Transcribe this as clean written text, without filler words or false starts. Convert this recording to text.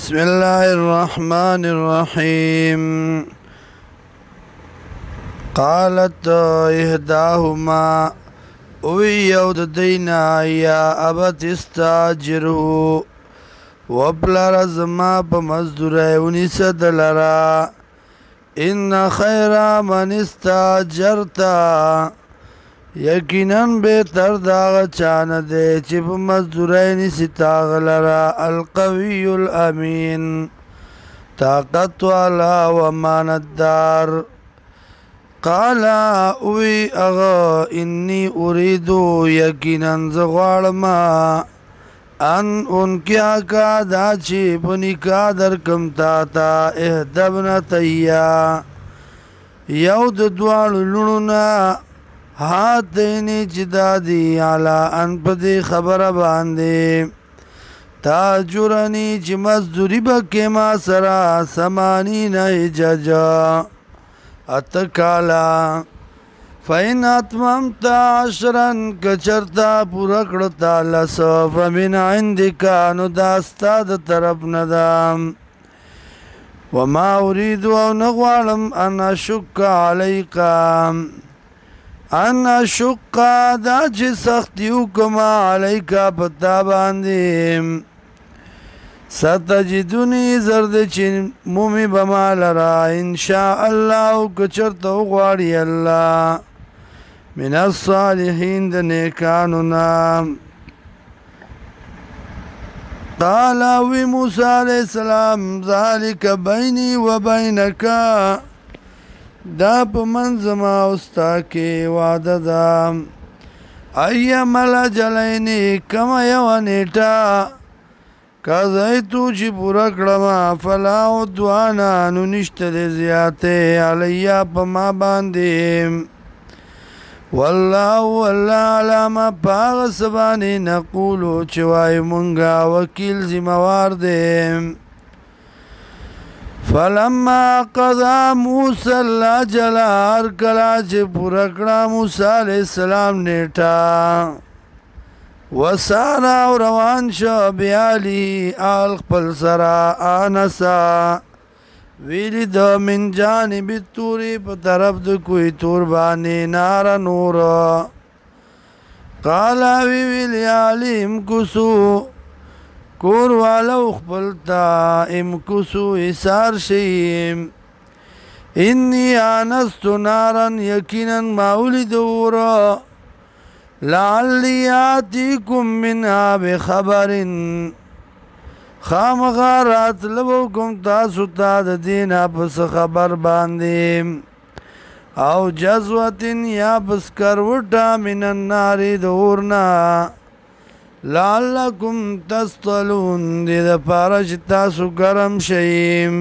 بسم الله الرحمن الرحيم قالت إحداهما وی یو د دینا یا ابت استاجره وبلر زما په مزدوری ونیسه دلرا ان خیر من استاجرتا یقینا بهتر دا چانه دی چې په مزدوری نیسي تاغلرا القوی الامین طاقت والا و امانتدار قال اوی اغا انی اریدو یقینا زغوارما ان کیا کا دا چی پنی کا در کم تاتا احدبنا تیا یو د دوالو لونونا هاتینی چدا دی علا ان پدی خبر باندی تاجرانی چی مزدوری بکی ما سرا سمانین حججا اتکالا فین اتممت عشرن کچرتا پورا کڑتا لسو فمن عندکا نو داستا دا طرف ندام وما اریدو او نغوالم ان اشک علیکا ان اشک دا چی سختیو کما علیکا پتا باندیم ستجدونی زرد چین مومی بمال را انشاء اللہ کچرت غواری اللہ من الصالحین دنیکانونا قالاوی موسیٰ علیہ السلام ذالک بینی و بینکا دا پا منزما استاکی وعددا ایم الجلینی کم یوانیتا قضایتو چی پورا کڑما فلا عدوانا نو نشتر زیاده علیا پا ما باندیم واللہ واللہ علاما پاغ سبانی نقولو چوائی منگا وکیل زموار دیم فلما قضا موسیٰ اللہ جلال کلا چی پورا کڑا موسیٰ علیہ السلام نیٹا وسارا و روان شو بیالی آل خپل سرا آنسا ویلی دو من جانب توری پا طرف دو کوئی تور بانی نارا نور قالا ویلی آلی امکسو کور والا خپلتا امکسو اسار شیم انی آنستو نارا یقینا ماولی دورا لعلی آتیکم منها بخبرن خامغارات لبوکم تاسو تا د دینا پس خبر باندیم او جزوتن یا پس کروٹا من النار دورنا لعلکم تسطلون دید پارش تاسو گرم شیم